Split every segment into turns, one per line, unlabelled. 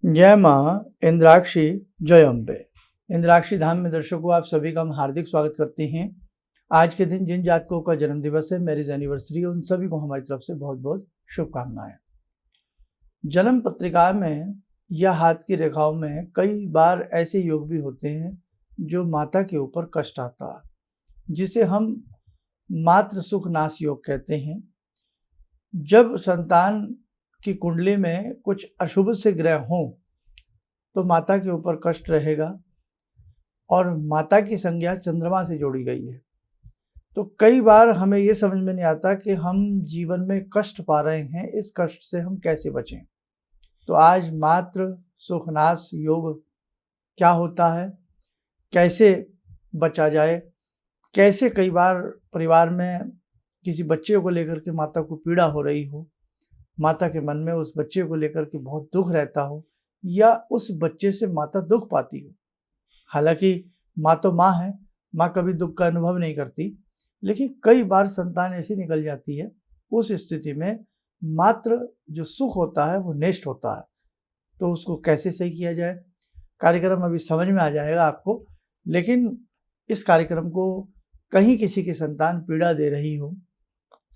जय माँ इंद्राक्षी जय अम्बे। इंद्राक्षी धाम में दर्शकों आप सभी का हम हार्दिक स्वागत करते हैं। आज के दिन जिन जातकों का जन्म दिवस है, मैरिज एनिवर्सरी, उन सभी को हमारी तरफ से बहुत बहुत शुभकामनाएं। जन्म पत्रिका में या हाथ की रेखाओं में कई बार ऐसे योग भी होते हैं जो माता के ऊपर कष्ट आता है, जिसे हम मातृ सुख नाश योग कहते हैं। जब संतान की कुंडली में कुछ अशुभ से ग्रह हों तो माता के ऊपर कष्ट रहेगा, और माता की संज्ञा चंद्रमा से जोड़ी गई है। तो कई बार हमें ये समझ में नहीं आता कि हम जीवन में कष्ट पा रहे हैं, इस कष्ट से हम कैसे बचें। तो आज मातृ सुखनाश योग क्या होता है, कैसे बचा जाए, कैसे कई बार परिवार में किसी बच्चे को लेकर के माता को पीड़ा हो रही हो, माता के मन में उस बच्चे को लेकर के बहुत दुख रहता हो, या उस बच्चे से माता दुख पाती हो। हालांकि माँ तो माँ है, माँ कभी दुख का अनुभव नहीं करती, लेकिन कई बार संतान ऐसी निकल जाती है, उस स्थिति में मात्र जो सुख होता है वो नष्ट होता है। तो उसको कैसे सही किया जाए, कार्यक्रम अभी समझ में आ जाएगा आपको। लेकिन इस कार्यक्रम को कहीं किसी की संतान पीड़ा दे रही हो,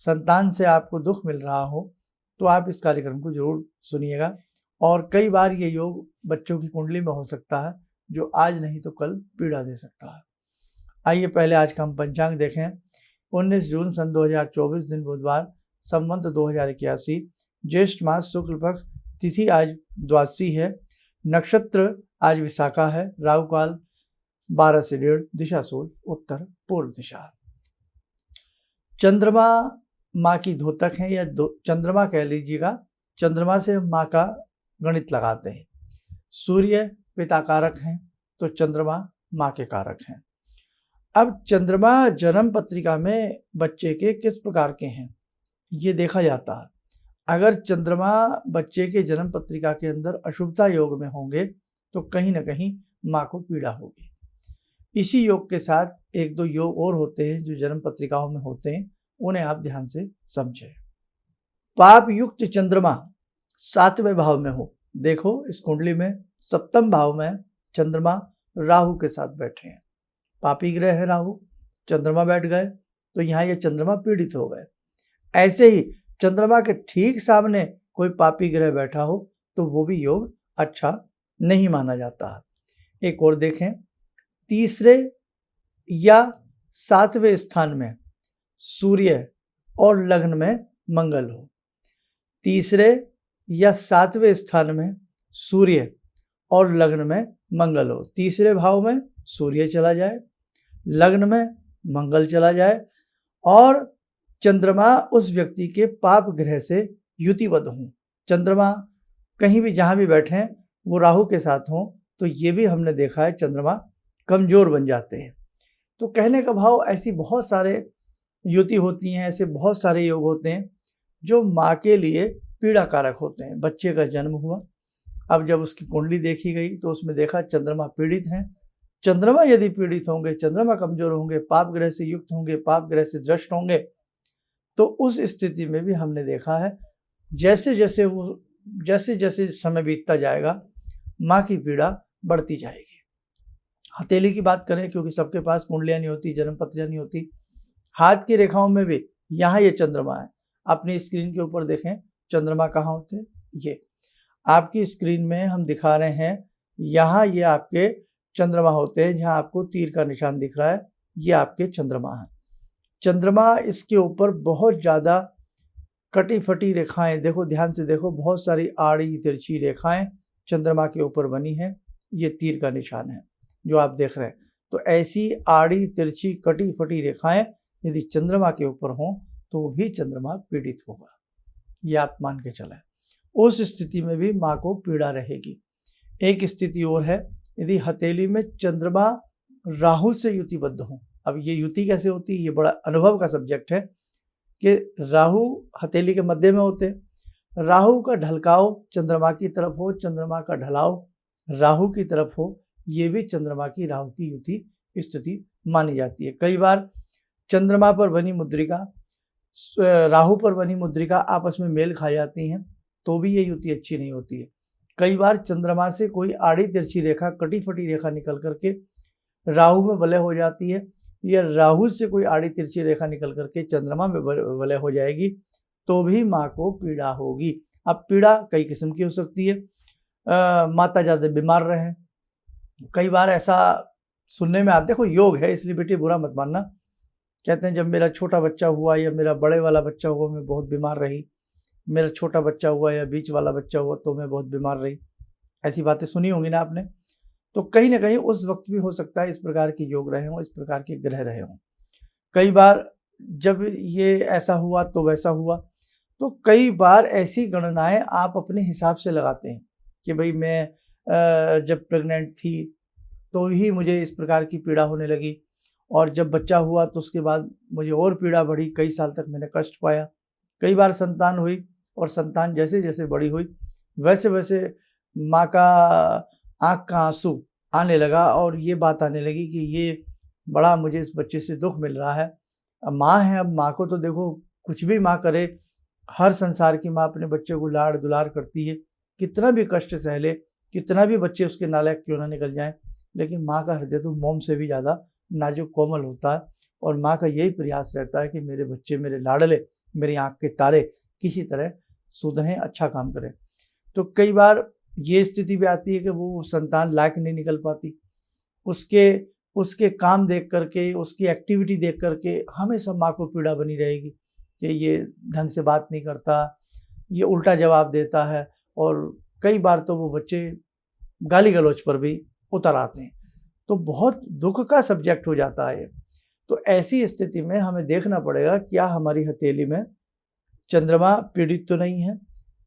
संतान से आपको दुख मिल रहा हो, तो आप इस कार्यक्रम को जरूर सुनिएगा। और कई बार ये योग बच्चों की कुंडली में हो सकता है, जो आज नहीं तो कल पीड़ा दे सकता है। आइए पहले आज का हम पंचांग देखें। 19 जून सन 2024 दिन बुधवार, संवत 2081, ज्येष्ठ मास शुक्ल पक्ष, तिथि आज द्वादशी है, नक्षत्र आज विशाखा है, राहु काल 12 से 1:30, दिशा सूर्य उत्तर पूर्व दिशा। चंद्रमा माँ की द्योतक है, या चंद्रमा कह लीजिएगा। चंद्रमा से माँ का गणित लगाते हैं। सूर्य पिता कारक हैं, तो चंद्रमा माँ के कारक हैं। अब चंद्रमा जन्म पत्रिका में बच्चे के किस प्रकार के हैं ये देखा जाता है। अगर चंद्रमा बच्चे के जन्म पत्रिका के अंदर अशुभता योग में होंगे तो कहीं ना कहीं माँ को पीड़ा होगी। इसी योग के साथ एक दो योग और होते हैं जो जन्म पत्रिकाओं में होते हैं, उन्हें आप ध्यान से समझें। पाप युक्त चंद्रमा 7वें भाव में हो, देखो इस कुंडली में 7वें भाव में चंद्रमा राहु के साथ बैठे हैं। पापी ग्रह है राहु, चंद्रमा बैठ गए तो यहाँ ये चंद्रमा पीड़ित हो गए। ऐसे ही चंद्रमा के ठीक सामने कोई पापी ग्रह बैठा हो तो वो भी योग अच्छा नहीं माना जाता है। एक और देखें, तीसरे या 7वें स्थान में सूर्य और लग्न में मंगल हो। तीसरे या 7वें स्थान में सूर्य और लग्न में मंगल हो। तीसरे भाव में सूर्य चला जाए, लग्न में मंगल चला जाए, और चंद्रमा उस व्यक्ति के पाप ग्रह से युतिबद्ध हों। चंद्रमा कहीं भी जहाँ भी बैठे हैं वो राहु के साथ हों तो ये भी हमने देखा है, चंद्रमा कमजोर बन जाते हैं। तो कहने का भाव, ऐसी बहुत सारे युति होती हैं, ऐसे बहुत सारे योग होते हैं जो माँ के लिए पीड़ा कारक होते हैं। बच्चे का जन्म हुआ, अब जब उसकी कुंडली देखी गई तो उसमें देखा चंद्रमा पीड़ित हैं। चंद्रमा यदि पीड़ित होंगे, चंद्रमा कमजोर होंगे, पाप ग्रह से युक्त होंगे, पाप ग्रह से दृष्ट होंगे, तो उस स्थिति में भी हमने देखा है जैसे जैसे समय बीतता जाएगा माँ की पीड़ा बढ़ती जाएगी। हथेली की बात करें, क्योंकि सबके पास कुंडलियाँ नहीं होती, जन्म पत्रियाँ नहीं होती, हाथ की रेखाओं में भी यहाँ ये चंद्रमा है। अपनी स्क्रीन के ऊपर देखें चंद्रमा कहाँ होते हैं। ये आपकी स्क्रीन में हम दिखा रहे हैं, यहाँ ये आपके चंद्रमा होते हैं। जहाँ आपको तीर का निशान दिख रहा है ये आपके चंद्रमा है। चंद्रमा, इसके ऊपर बहुत ज़्यादा कटी फटी रेखाएं, देखो ध्यान से देखो, बहुत सारी आड़ी तिरछी रेखाएं चंद्रमा के ऊपर बनी है। ये तीर का निशान है जो आप देख रहे हैं। तो ऐसी आड़ी तिरछी कटी फटी रेखाएं यदि चंद्रमा के ऊपर हों तो भी चंद्रमा पीड़ित होगा, ये आप मान के चलें। उस स्थिति में भी माँ को पीड़ा रहेगी। एक स्थिति और है, यदि हथेली में चंद्रमा राहु से युतिबद्ध हो। अब ये युति कैसे होती है, ये बड़ा अनुभव का सब्जेक्ट है कि राहु हथेली के मध्य में होते हैं। राहु का ढलकाव चंद्रमा की तरफ हो, चंद्रमा का ढलाव राहु की तरफ हो, ये भी चंद्रमा की राहु की युति स्थिति मानी जाती है। कई बार चंद्रमा पर बनी मुद्रिका राहु पर बनी मुद्रिका आपस में मेल खा जाती हैं तो भी ये युति अच्छी नहीं होती है। कई बार चंद्रमा से कोई आड़ी तिरछी रेखा, कटी फटी रेखा निकल करके राहु में विलय हो जाती है, या राहु से कोई आड़ी तिरछी रेखा निकल करके चंद्रमा में विलय हो जाएगी, तो भी माँ को पीड़ा होगी। अब पीड़ा कई किस्म की हो सकती है। माता ज़्यादा बीमार रहे, कई बार ऐसा सुनने में आता, देखो योग है इसलिए बेटी बुरा मत मानना, कहते हैं जब मेरा छोटा बच्चा हुआ या मेरा बड़े वाला बच्चा हुआ मैं बहुत बीमार रही, मेरा छोटा बच्चा हुआ या बीच वाला बच्चा हुआ तो मैं बहुत बीमार रही, ऐसी बातें सुनी होंगी ना आपने। तो कहीं ना कहीं उस वक्त भी हो सकता है इस प्रकार के योग रहे हों, इस प्रकार के ग्रह रहे हों। कई बार जब ये ऐसा हुआ तो वैसा हुआ, तो कई बार ऐसी गणनाएं आप अपने हिसाब से लगाते हैं कि भाई मैं जब प्रेग्नेंट थी तो ही मुझे इस प्रकार की पीड़ा होने लगी, और जब बच्चा हुआ तो उसके बाद मुझे और पीड़ा बढ़ी, कई साल तक मैंने कष्ट पाया। कई बार संतान हुई और संतान जैसे जैसे बड़ी हुई वैसे वैसे माँ का आँख का आंसू आने लगा, और ये बात आने लगी कि ये बड़ा मुझे इस बच्चे से दुख मिल रहा है। अब माँ है, अब माँ को तो देखो कुछ भी माँ करे, हर संसार की माँ अपने बच्चे को लाड़ दुलार करती है, कितना भी कष्ट सह ले, कितना भी बच्चे उसके नालायक क्यों ना निकल जाएं, लेकिन माँ का हृदय तो मोम से भी ज़्यादा नाजुक कोमल होता है, और माँ का यही प्रयास रहता है कि मेरे बच्चे, मेरे लाडले, मेरी आँख के तारे किसी तरह सुधरें, अच्छा काम करें। तो कई बार ये स्थिति भी आती है कि वो संतान लायक नहीं निकल पाती, उसके काम देख करके, उसकी एक्टिविटी देख करके हमेशा माँ को पीड़ा बनी रहेगी कि ये ढंग से बात नहीं करता, ये उल्टा जवाब देता है, और कई बार तो वो बच्चे गाली गलौज पर भी उतर आते हैं। तो बहुत दुख का सब्जेक्ट हो जाता है। तो ऐसी स्थिति में हमें देखना पड़ेगा क्या हमारी हथेली में चंद्रमा पीड़ित तो नहीं है,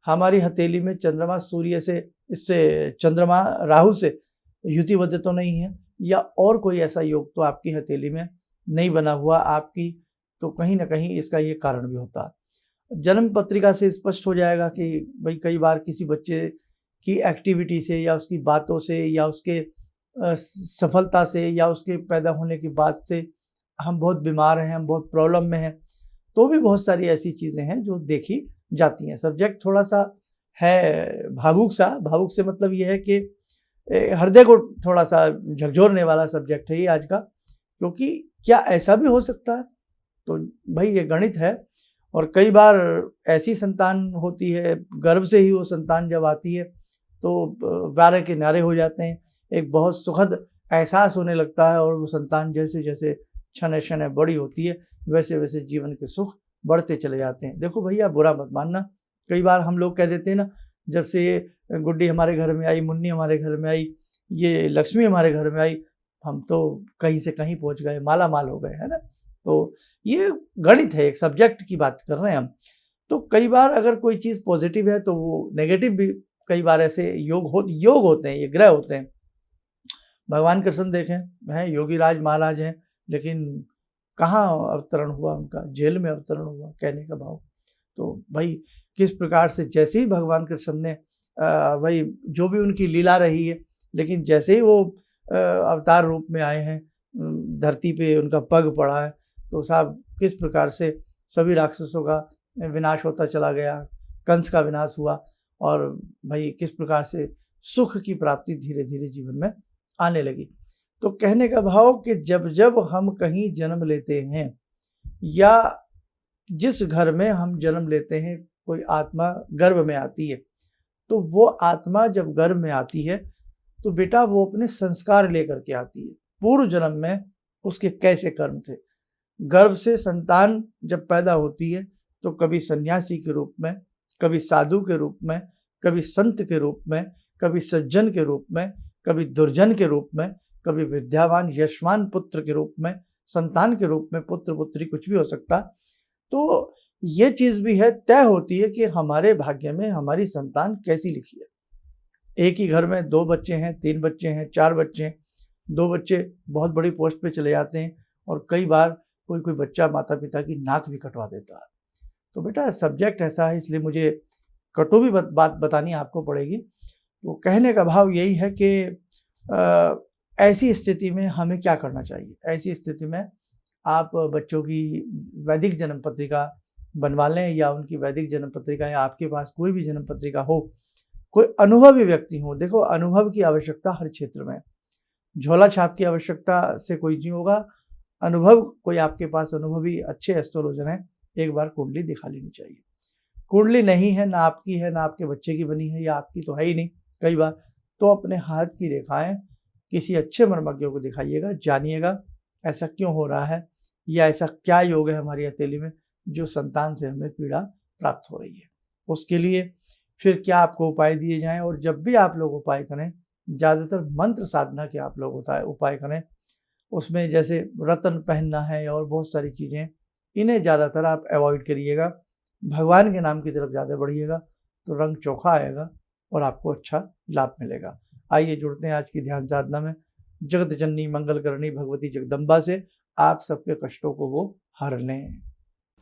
हमारी हथेली में चंद्रमा सूर्य से, इससे चंद्रमा राहु से युतिबद्ध तो नहीं है, या और कोई ऐसा योग तो आपकी हथेली में नहीं बना हुआ आपकी, तो कहीं ना कहीं इसका ये कारण भी होता है। जन्म पत्रिका से स्पष्ट हो जाएगा कि भाई कई बार किसी बच्चे की एक्टिविटी से या उसकी बातों से या उसके सफलता से या उसके पैदा होने की बात से हम बहुत बीमार हैं, हम बहुत प्रॉब्लम में हैं, तो भी बहुत सारी ऐसी चीज़ें हैं जो देखी जाती हैं। सब्जेक्ट थोड़ा सा है भावुक भावुक से मतलब ये है कि हृदय को थोड़ा सा झकझोरने वाला सब्जेक्ट है ये आज का, क्योंकि क्या ऐसा भी हो सकता है? तो भाई ये गणित है, और कई बार ऐसी संतान होती है, गर्भ से ही वो संतान जब आती है तो वारे के नारे हो जाते हैं, एक बहुत सुखद एहसास होने लगता है, और वो संतान जैसे जैसे क्षण क्षण बड़ी होती है वैसे वैसे जीवन के सुख बढ़ते चले जाते हैं। देखो भैया बुरा मत मानना, कई बार हम लोग कह देते हैं ना, जब से ये गुड्डी हमारे घर में आई, मुन्नी हमारे घर में आई, ये लक्ष्मी हमारे घर में आई, हम तो कहीं से कहीं पहुंच गए, माला माल हो गए, है ना। तो ये गणित है, एक सब्जेक्ट की बात कर रहे हैं हम। तो कई बार अगर कोई चीज़ पॉजिटिव है तो वो नेगेटिव भी कई बार ऐसे योग होते हैं, ये ग्रह होते हैं। भगवान कृष्ण देखें, हैं योगी राज महाराज हैं, लेकिन कहाँ अवतरण हुआ उनका, जेल में अवतरण हुआ, कहने का भाव। तो भाई किस प्रकार से जैसे ही भगवान कृष्ण ने भाई जो भी उनकी लीला रही है, लेकिन जैसे ही वो अवतार रूप में आए हैं, धरती पे उनका पग पड़ा है, तो साहब किस प्रकार से सभी राक्षसों का विनाश होता चला गया, कंस का विनाश हुआ, और भाई किस प्रकार से सुख की प्राप्ति धीरे धीरे जीवन में आने लगी। तो कहने का भाव कि जब जब हम कहीं जन्म लेते हैं या जिस घर में हम जन्म लेते हैं, कोई आत्मा गर्भ में आती है, तो वो आत्मा जब गर्भ में आती है तो बेटा वो अपने संस्कार लेकर के आती है, पूर्व जन्म में उसके कैसे कर्म थे। गर्भ से संतान जब पैदा होती है तो कभी सन्यासी के रूप में, कभी साधु के रूप में, कभी संत के रूप में, कभी सज्जन के रूप में, कभी दुर्जन के रूप में, कभी विद्यावान यशवान पुत्र के रूप में, संतान के रूप में, पुत्र पुत्री कुछ भी हो सकता। तो ये चीज़ भी है, तय होती है कि हमारे भाग्य में हमारी संतान कैसी लिखी है। एक ही घर में 2 बच्चे हैं, 3 बच्चे हैं, 4 बच्चे हैं, 2 बच्चे बहुत बड़ी पोस्ट पे चले जाते हैं, और कई बार कोई बच्चा माता पिता की नाक भी कटवा देता है। तो बेटा सब्जेक्ट ऐसा है, इसलिए मुझे कटु भी बात बतानी आपको पड़ेगी। तो कहने का भाव यही है कि ऐसी स्थिति में हमें क्या करना चाहिए। ऐसी स्थिति में आप बच्चों की वैदिक जन्म पत्रिका बनवा लें, या उनकी वैदिक जन्म पत्रिका, या आपके पास कोई भी जन्म पत्रिका हो, कोई अनुभवी व्यक्ति हो। देखो, अनुभव की आवश्यकता हर क्षेत्र में, झोला छाप की आवश्यकता से कोई नहीं होगा। अनुभव, कोई आपके पास अनुभवी अच्छे एस्ट्रोलॉजर हैं, एक बार कुंडली दिखा लेनी चाहिए। कुंडली नहीं है, ना आपकी है ना आपके बच्चे की बनी है, या आपकी तो है ही नहीं कई बार, तो अपने हाथ की रेखाएं किसी अच्छे मर्मज्ञ को दिखाइएगा, जानिएगा ऐसा क्यों हो रहा है, या ऐसा क्या योग है हमारी हथेली में जो संतान से हमें पीड़ा प्राप्त हो रही है। उसके लिए फिर क्या आपको उपाय दिए जाएं। और जब भी आप लोग उपाय करें, ज़्यादातर मंत्र साधना के आप लोग उपाय करें। उसमें जैसे रत्न पहनना है और बहुत सारी चीज़ें, इन्हें ज़्यादातर आप अवॉइड करिएगा। भगवान के नाम की तरफ ज़्यादा बढ़िएगा तो रंग चोखा आएगा और आपको अच्छा लाभ मिलेगा। आइए जुड़ते हैं आज की ध्यान साधना में जगत जननी मंगल करनी भगवती जगदम्बा से, आप सबके कष्टों को वो हर लें।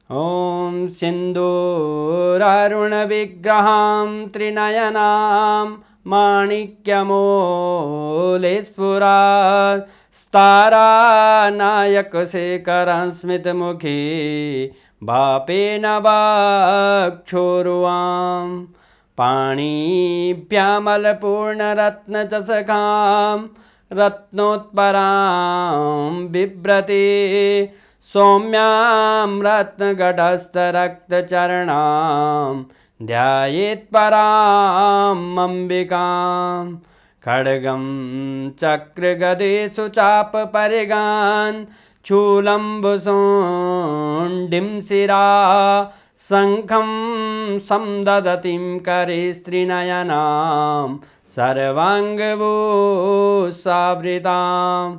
ॐ सिन्दूरारुणविग्रहां त्रिनयनां माणिक्यमूलस्फुरात् स्तारानायकशेखरं स्मितमुखी भापेन वाक्षोरुवां पाणिभ्यामलपूर्णरत्नचषकां रत्नोत्परां बिभ्रति सौम्यां रत्नघटस्थरक्तचरणां ध्यायेत् पराम् अम्बिकां खड्गं चक्रगदेषु चापपरिगान् शूलम्बुशोण्डिं शिरा शङ्खं समदधतीं करे स्त्रीनयनां सर्वाङ्गभूषावृतां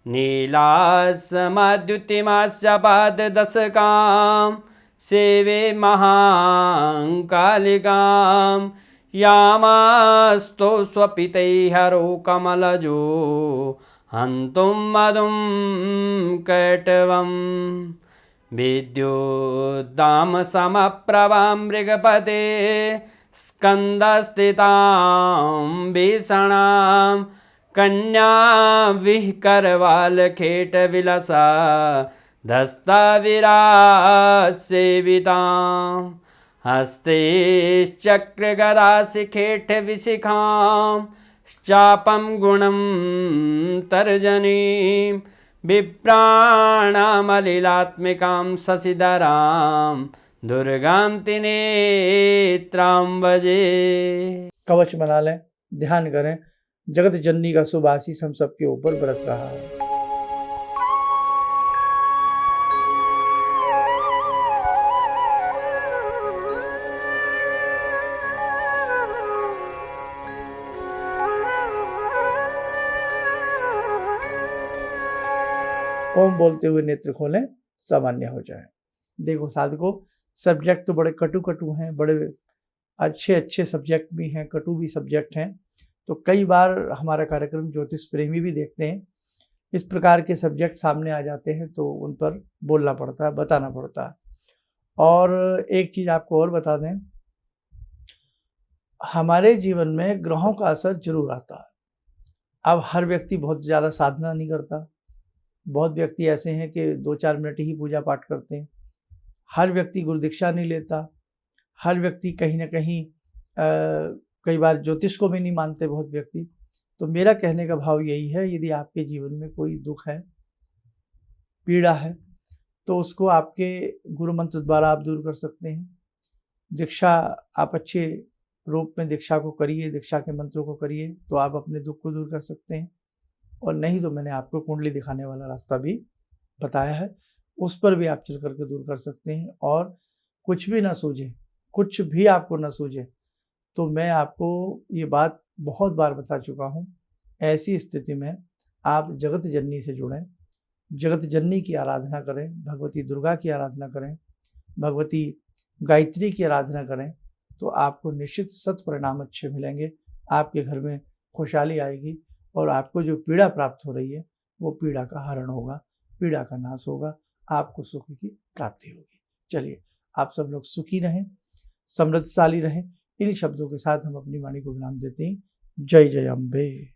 नीलासमद्युतिमास्य पाददशकां सेवे महाकालिकां यामास्तो स्वपितैहरो कमलजो हन्तुं मधुं कैटवं विद्युद्दामसमप्रभां मृगपते स्कन्दस्थितां भीषणां कन्या विहकरवालखेटविलसा धस्ताविरासेवितां हस्तेश्चक्रगदाशिखेटविशिखां चापं गुणं तर्जनीं विप्राणामलिलात्मिकां शशिधरां दुर्गां त्रिनेत्रां भजे।
कवच बना लें, ध्यान करें, जगत जननी का शुभ आशीष हम सबके ऊपर बरस रहा है। ओम बोलते हुए नेत्र खोलें, सामान्य हो जाए। देखो साधकों, सब्जेक्ट तो बड़े कटु हैं, बड़े अच्छे सब्जेक्ट भी हैं, कटु भी सब्जेक्ट हैं। तो कई बार हमारा कार्यक्रम ज्योतिष प्रेमी भी देखते हैं, इस प्रकार के सब्जेक्ट सामने आ जाते हैं तो उन पर बोलना पड़ता है, बताना पड़ता है। और एक चीज़ आपको और बता दें, हमारे जीवन में ग्रहों का असर जरूर आता है। अब हर व्यक्ति बहुत ज़्यादा साधना नहीं करता, बहुत व्यक्ति ऐसे हैं कि 2-4 मिनट ही पूजा पाठ करते हैं, हर व्यक्ति गुरु दीक्षा नहीं लेता, हर व्यक्ति कहीं ना कहीं कई बार ज्योतिष को भी नहीं मानते बहुत व्यक्ति। तो मेरा कहने का भाव यही है, यदि आपके जीवन में कोई दुख है, पीड़ा है, तो उसको आपके गुरु मंत्र द्वारा आप दूर कर सकते हैं। दीक्षा आप अच्छे रूप में दीक्षा को करिए, दीक्षा के मंत्रों को करिए तो आप अपने दुख को दूर कर सकते हैं। और नहीं तो मैंने आपको कुंडली दिखाने वाला रास्ता भी बताया है, उस पर भी आप चल करके दूर कर सकते हैं। और कुछ भी ना सूझे, कुछ भी आपको ना सूझे, तो मैं आपको ये बात बहुत बार बता चुका हूँ, ऐसी स्थिति में आप जगत जननी से जुड़ें, जगत जननी की आराधना करें, भगवती दुर्गा की आराधना करें, भगवती गायत्री की आराधना करें, तो आपको निश्चित सत परिणाम अच्छे मिलेंगे। आपके घर में खुशहाली आएगी और आपको जो पीड़ा प्राप्त हो रही है वो पीड़ा का हरण होगा, पीड़ा का नाश होगा, आपको सुख की प्राप्ति होगी। चलिए, आप सब लोग सुखी रहें, समृद्धशाली रहें। इन शब्दों के साथ हम अपनी वाणी को विराम देते हैं। जय जय अम्बे।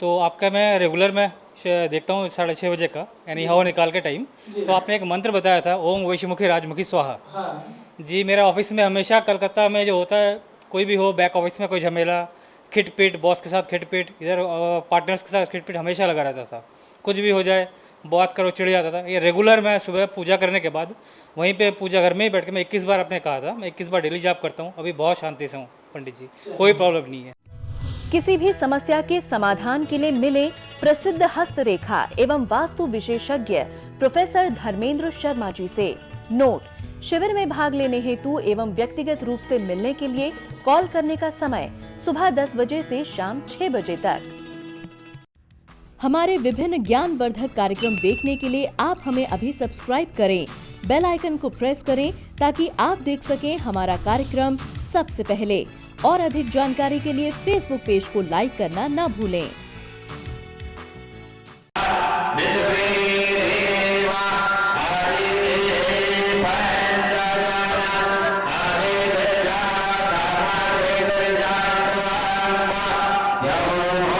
तो आपका मैं रेगुलर में देखता हूँ 6:30 बजे का, यानी हवा निकाल के टाइम। तो आपने एक मंत्र बताया था, ओम वैश्यमुखी राजमुखी स्वाहा। जी, मेरा ऑफिस में हमेशा कलकत्ता में जो होता है कोई भी हो, बैक ऑफिस में कोई झमेला, खिटपिट, बॉस के साथ खिटपिट, इधर पार्टनर्स के साथ खिटपिट हमेशा लगा रहता था। कुछ भी हो जाए, बात करो, चिढ़ जाता था। ये रेगुलर मैं सुबह पूजा करने के बाद वहीं पे पूजा घर में ही बैठ के मैं 21 बार आपने कहा था, मैं 21 बार डेली जाप करता हूँ। अभी बहुत शांति से हूँ पंडित जी, कोई प्रॉब्लम नहीं है।
किसी भी समस्या के समाधान के लिए मिले प्रसिद्ध हस्तरेखा एवं वास्तु विशेषज्ञ प्रोफेसर धर्मेंद्र शर्मा जी से। नोट: शिविर में भाग लेने हेतु एवं व्यक्तिगत रूप से मिलने के लिए कॉल करने का समय सुबह 10 बजे से शाम 6 बजे तक। हमारे विभिन्न ज्ञानवर्धक कार्यक्रम देखने के लिए आप हमें अभी सब्सक्राइब करें, बेल आइकन को प्रेस करें ताकि आप देख सकें हमारा कार्यक्रम सबसे पहले। और अधिक जानकारी के लिए फेसबुक पेज को लाइक करना न भूलें।
Yo